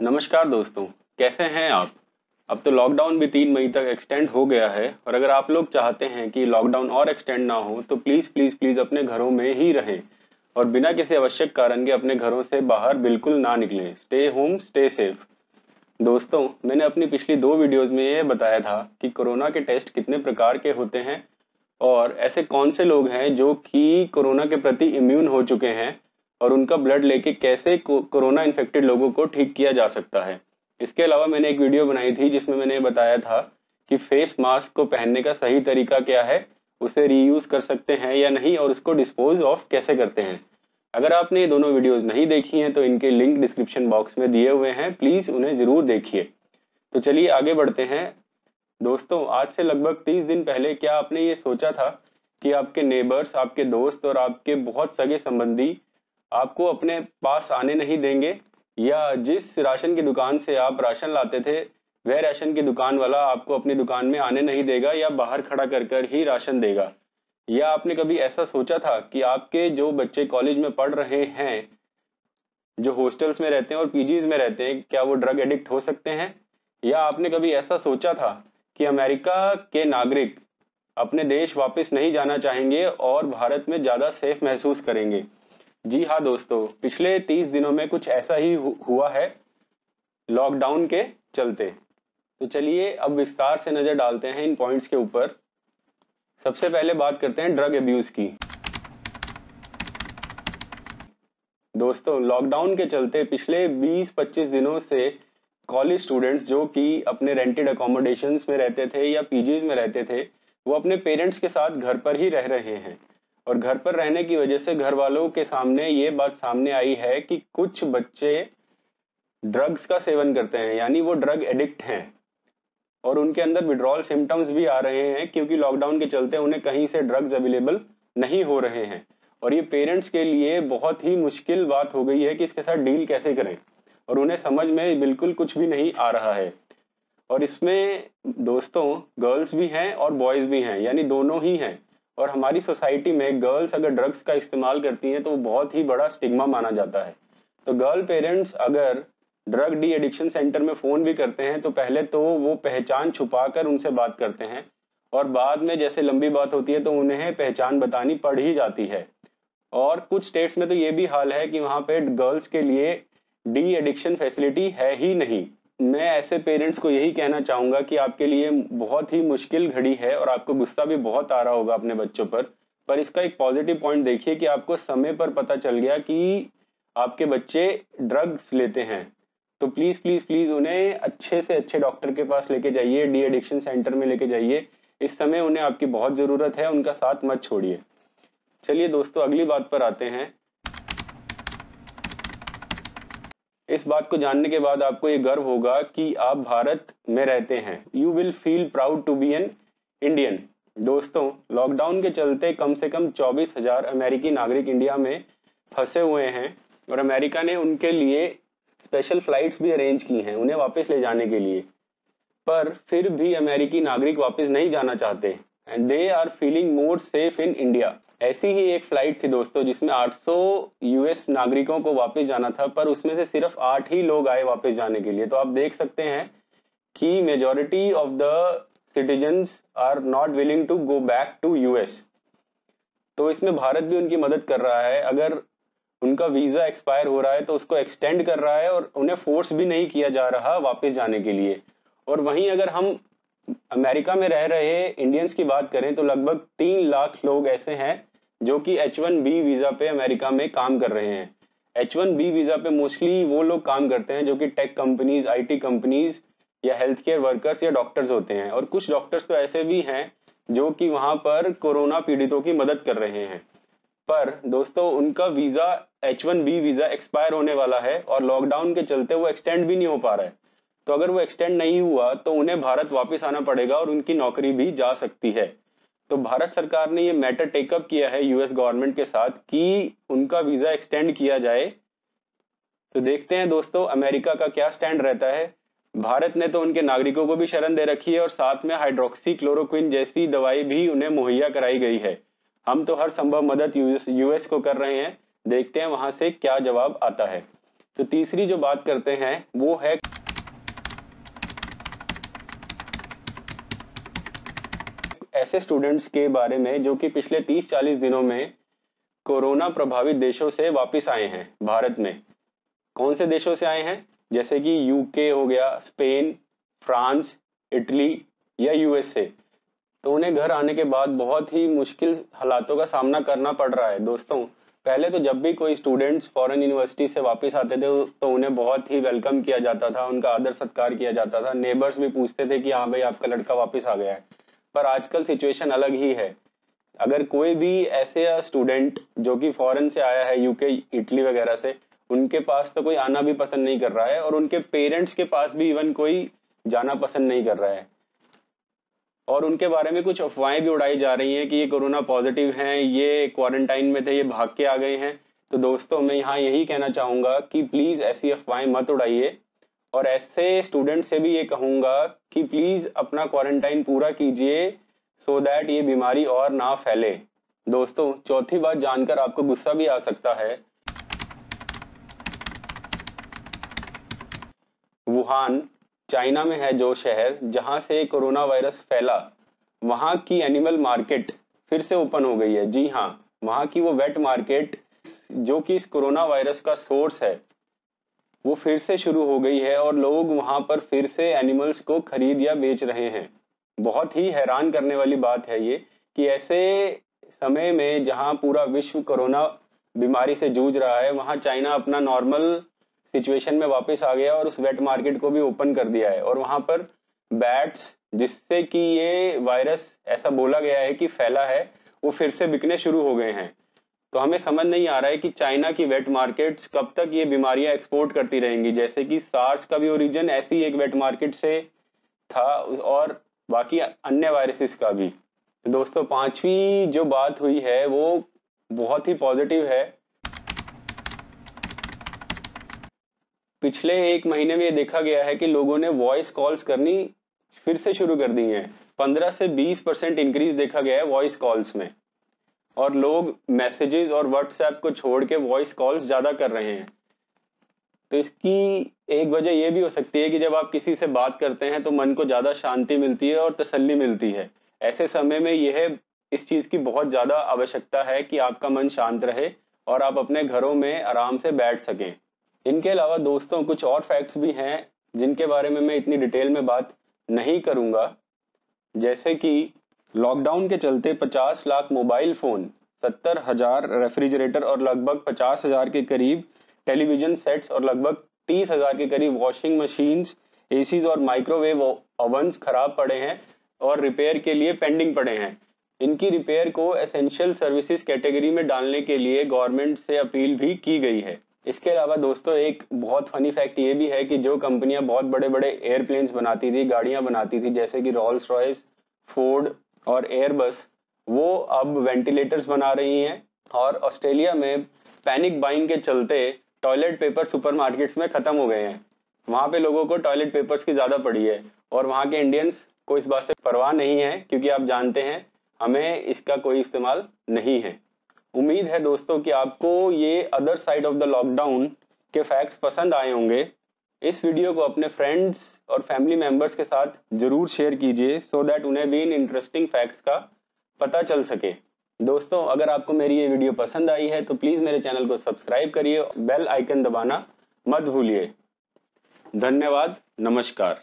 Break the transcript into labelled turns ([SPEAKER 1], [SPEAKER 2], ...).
[SPEAKER 1] नमस्कार दोस्तों, कैसे हैं आप। अब तो लॉकडाउन भी 3 मई तक एक्सटेंड हो गया है और अगर आप लोग चाहते हैं कि लॉकडाउन और एक्सटेंड ना हो तो प्लीज़ प्लीज़ प्लीज़ अपने घरों में ही रहें और बिना किसी आवश्यक कारण के अपने घरों से बाहर बिल्कुल ना निकलें। Stay home, stay safe. दोस्तों, मैंने अपनी पिछली 2 वीडियोज़ में ये बताया था कि कोरोना के टेस्ट कितने प्रकार के होते हैं और ऐसे कौन से लोग हैं जो कि कोरोना के प्रति इम्यून हो चुके हैं और उनका ब्लड लेके कैसे कोरोना इन्फेक्टेड लोगों को ठीक किया जा सकता है। इसके अलावा मैंने एक वीडियो बनाई थी जिसमें मैंने बताया था कि फेस मास्क को पहनने का सही तरीका क्या है, उसे रीयूज कर सकते हैं या नहीं और उसको डिस्पोज ऑफ कैसे करते हैं। अगर आपने ये दोनों वीडियोस नहीं देखी हैं तो इनके लिंक डिस्क्रिप्शन बॉक्स में दिए हुए हैं, प्लीज उन्हें जरूर देखिए। तो चलिए आगे बढ़ते हैं। दोस्तों, आज से लगभग 30 दिन पहले क्या आपने ये सोचा था कि आपके नेबर्स, आपके दोस्त और आपके बहुत सगे संबंधी आपको अपने पास आने नहीं देंगे, या जिस राशन की दुकान से आप राशन लाते थे वह राशन की दुकान वाला आपको अपनी दुकान में आने नहीं देगा या बाहर खड़ा कर कर ही राशन देगा। या आपने कभी ऐसा सोचा था कि आपके जो बच्चे कॉलेज में पढ़ रहे हैं, जो हॉस्टल्स में रहते हैं और पीजीज में रहते हैं, क्या वो ड्रग एडिक्ट हो सकते हैं। या आपने कभी ऐसा सोचा था कि अमेरिका के नागरिक अपने देश वापस नहीं जाना चाहेंगे और भारत में ज़्यादा सेफ महसूस करेंगे। जी हाँ दोस्तों, पिछले 30 दिनों में कुछ ऐसा ही हुआ है लॉकडाउन के चलते। तो चलिए अब विस्तार से नज़र डालते हैं इन पॉइंट्स के ऊपर। सबसे पहले बात करते हैं ड्रग अब्यूज़ की। दोस्तों, लॉकडाउन के चलते पिछले 20-25 दिनों से कॉलेज स्टूडेंट्स जो कि अपने रेंटेड अकोमोडेशंस में रहते थे या पीजीज में रहते थे, वो अपने पेरेंट्स के साथ घर पर ही रह रहे हैं और घर पर रहने की वजह से घर वालों के सामने ये बात सामने आई है कि कुछ बच्चे ड्रग्स का सेवन करते हैं, यानी वो ड्रग एडिक्ट हैं और उनके अंदर विड्रॉल सिम्टम्स भी आ रहे हैं क्योंकि लॉकडाउन के चलते उन्हें कहीं से ड्रग्स अवेलेबल नहीं हो रहे हैं। और ये पेरेंट्स के लिए बहुत ही मुश्किल बात हो गई है कि इसके साथ डील कैसे करें और उन्हें समझ में बिल्कुल कुछ भी नहीं आ रहा है। और इसमें दोस्तों गर्ल्स भी हैं और बॉयज़ भी हैं, यानी दोनों ही हैं। और हमारी सोसाइटी में गर्ल्स अगर ड्रग्स का इस्तेमाल करती हैं तो बहुत ही बड़ा स्टिग्मा माना जाता है। तो गर्ल पेरेंट्स अगर ड्रग डी एडिक्शन सेंटर में फ़ोन भी करते हैं तो पहले तो वो पहचान छुपाकर उनसे बात करते हैं और बाद में जैसे लंबी बात होती है तो उन्हें पहचान बतानी पड़ ही जाती है। और कुछ स्टेट्स में तो ये भी हाल है कि वहाँ पे गर्ल्स के लिए डी एडिक्शन फैसिलिटी है ही नहीं। मैं ऐसे पेरेंट्स को यही कहना चाहूँगा कि आपके लिए बहुत ही मुश्किल घड़ी है और आपको गुस्सा भी बहुत आ रहा होगा अपने बच्चों पर इसका एक पॉजिटिव पॉइंट देखिए कि आपको समय पर पता चल गया कि आपके बच्चे ड्रग्स लेते हैं। तो प्लीज़ प्लीज़ प्लीज़ उन्हें अच्छे से अच्छे डॉक्टर के पास लेके जाइए, डी एडिक्शन सेंटर में लेके जाइए। इस समय उन्हें आपकी बहुत ज़रूरत है, उनका साथ मत छोड़िए। चलिए दोस्तों, अगली बात पर आते हैं। इस बात को जानने के बाद आपको ये गर्व होगा कि आप भारत में रहते हैं। You will feel proud to be an Indian. दोस्तों, लॉकडाउन के चलते कम से कम 24,000 अमेरिकी नागरिक इंडिया में फंसे हुए हैं और अमेरिका ने उनके लिए स्पेशल फ्लाइट्स भी अरेंज की हैं उन्हें वापस ले जाने के लिए। पर फिर भी अमेरिकी नागरिक वापस नहीं जाना चाहते and they are feeling more safe in India. ऐसी ही एक फ्लाइट थी दोस्तों जिसमें 800 यूएस नागरिकों को वापस जाना था, पर उसमें से सिर्फ 8 ही लोग आए वापस जाने के लिए। तो आप देख सकते हैं कि majority of the citizens are not willing to go back to US. तो इसमें भारत भी उनकी मदद कर रहा है। अगर उनका वीज़ा एक्सपायर हो रहा है तो उसको एक्सटेंड कर रहा है और उन्हें फोर्स भी नहीं किया जा रहा वापस जाने के लिए। और वहीं अगर हम अमेरिका में रह रहे इंडियंस की बात करें तो लगभग 3 लाख लोग ऐसे हैं जो कि H1B वीज़ा पे अमेरिका में काम कर रहे हैं। H1B वीज़ा पे मोस्टली वो लोग काम करते हैं जो कि टेक कंपनीज, IT कंपनीज या हेल्थ केयर वर्कर्स या डॉक्टर्स होते हैं। और कुछ डॉक्टर्स तो ऐसे भी हैं जो कि वहाँ पर कोरोना पीड़ितों की मदद कर रहे हैं। पर दोस्तों, उनका वीज़ा H1B वीज़ा एक्सपायर होने वाला है और लॉकडाउन के चलते वो एक्सटेंड भी नहीं हो पा रहा है। तो अगर वो एक्सटेंड नहीं हुआ तो उन्हें भारत वापस आना पड़ेगा और उनकी नौकरी भी जा सकती है। तो भारत सरकार ने ये मैटर टेकअप किया है यूएस गवर्नमेंट के साथ कि उनका वीज़ा एक्सटेंड किया जाए। तो देखते हैं दोस्तों अमेरिका का क्या स्टैंड रहता है। भारत ने तो उनके नागरिकों को भी शरण दे रखी है और साथ में हाइड्रोक्सी क्लोरोक्विन जैसी दवाई भी उन्हें मुहैया कराई गई है। हम तो हर संभव मदद यूएस को कर रहे हैं, देखते हैं वहां से क्या जवाब आता है। तो तीसरी जो बात करते हैं वो है ऐसे स्टूडेंट्स के बारे में जो कि पिछले 30-40 दिनों में कोरोना प्रभावित देशों से वापस आए हैं भारत में। कौन से देशों से आए हैं? जैसे कि यूके हो गया, स्पेन, फ्रांस, इटली या यूएसए। तो उन्हें घर आने के बाद बहुत ही मुश्किल हालातों का सामना करना पड़ रहा है। दोस्तों, पहले तो जब भी कोई स्टूडेंट्स फॉरेन यूनिवर्सिटी से वापस आते थे तो उन्हें बहुत ही वेलकम किया जाता था, उनका आदर सत्कार किया जाता था। नेबर्स भी पूछते थे कि हाँ भाई, आपका लड़का वापस आ गया है। पर आजकल सिचुएशन अलग ही है। अगर कोई भी ऐसे स्टूडेंट जो कि फॉरेन से आया है, यूके, इटली वगैरह से, उनके पास तो कोई आना भी पसंद नहीं कर रहा है और उनके पेरेंट्स के पास भी इवन कोई जाना पसंद नहीं कर रहा है। और उनके बारे में कुछ अफवाहें भी उड़ाई जा रही हैं कि ये कोरोना पॉजिटिव हैं, ये क्वारंटाइन में थे, ये भाग के आ गए हैं। तो दोस्तों, मैं यहाँ यही कहना चाहूंगा कि प्लीज ऐसी अफवाहें मत उड़ाइए और ऐसे स्टूडेंट से भी ये कहूंगा कि प्लीज अपना क्वारंटाइन पूरा कीजिए सो दैट ये बीमारी और ना फैले। दोस्तों, चौथी बात जानकर आपको गुस्सा भी आ सकता है। वुहान, चाइना में है जो शहर जहां से कोरोना वायरस फैला, वहां की एनिमल मार्केट फिर से ओपन हो गई है। जी हाँ, वहां की वो वेट मार्केट जो कि इस कोरोना वायरस का सोर्स है, वो फिर से शुरू हो गई है और लोग वहां पर फिर से एनिमल्स को खरीद या बेच रहे हैं। बहुत ही हैरान करने वाली बात है ये कि ऐसे समय में जहां पूरा विश्व कोरोना बीमारी से जूझ रहा है, वहां चाइना अपना नॉर्मल सिचुएशन में वापस आ गया और उस वेट मार्केट को भी ओपन कर दिया है। और वहां पर बैट्स जिससे कि ये वायरस ऐसा बोला गया है कि फैला है, वो फिर से बिकने शुरू हो गए हैं। तो हमें समझ नहीं आ रहा है कि चाइना की वेट मार्केट्स कब तक ये बीमारियां एक्सपोर्ट करती रहेंगी। जैसे कि सार्स का भी ओरिजिन ऐसी एक वेट मार्केट से था और बाकी अन्य वायरसेस का भी। दोस्तों, पांचवी जो बात हुई है वो बहुत ही पॉजिटिव है। पिछले एक महीने में ये देखा गया है कि लोगों ने वॉइस कॉल्स करनी फिर से शुरू कर दी हैं। 15 से 20% इंक्रीज देखा गया है वॉइस कॉल्स में और लोग मैसेजेस और व्हाट्सएप को छोड़ के वॉइस कॉल्स ज्यादा कर रहे हैं। तो इसकी एक वजह यह भी हो सकती है कि जब आप किसी से बात करते हैं तो मन को ज्यादा शांति मिलती है और तसल्ली मिलती है। ऐसे समय में यह इस चीज की बहुत ज्यादा आवश्यकता है कि आपका मन शांत रहे और आप अपने घरों में आराम से बैठ सकें। इनके अलावा दोस्तों, कुछ और फैक्ट्स भी हैं जिनके बारे में मैं इतनी डिटेल में बात नहीं करूंगा। जैसे कि लॉकडाउन के चलते 50 लाख मोबाइल फोन, 70,000 रेफ्रिजरेटर और लगभग 50,000 के करीब टेलीविजन सेट्स और लगभग 30,000 के करीब वॉशिंग मशीन्स, एसीज और माइक्रोवेव ओवन्स खराब पड़े हैं और रिपेयर के लिए पेंडिंग पड़े हैं। इनकी रिपेयर को एसेंशियल सर्विसेज कैटेगरी में डालने के लिए गवर्नमेंट से अपील भी की गई है। इसके अलावा दोस्तों, एक बहुत फनी फैक्ट ये भी है कि जो कंपनियां बहुत बड़े बड़े एयरप्लेन्स बनाती थी, गाड़ियां बनाती थी, जैसे कि रॉल्स रॉयस, फोर्ड और एयरबस, वो अब वेंटिलेटर्स बना रही हैं। और ऑस्ट्रेलिया में पैनिक बाइंग के चलते टॉयलेट पेपर सुपरमार्केट्स में खत्म हो गए हैं। वहां पे लोगों को टॉयलेट पेपर्स की ज्यादा पड़ी है और वहां के इंडियंस को इस बात से परवाह नहीं है, क्योंकि आप जानते हैं हमें इसका कोई इस्तेमाल नहीं है। उम्मीद है दोस्तों कि आपको ये other side of the lockdown के फैक्ट्स पसंद आए होंगे। इस वीडियो को अपने फ्रेंड्स और फैमिली मेंबर्स के साथ जरूर शेयर कीजिए सो दैट उन्हें भी इन इंटरेस्टिंग फैक्ट्स का पता चल सके। दोस्तों, अगर आपको मेरी ये वीडियो पसंद आई है तो प्लीज मेरे चैनल को सब्सक्राइब करिए, बेल आइकन दबाना मत भूलिए। धन्यवाद, नमस्कार।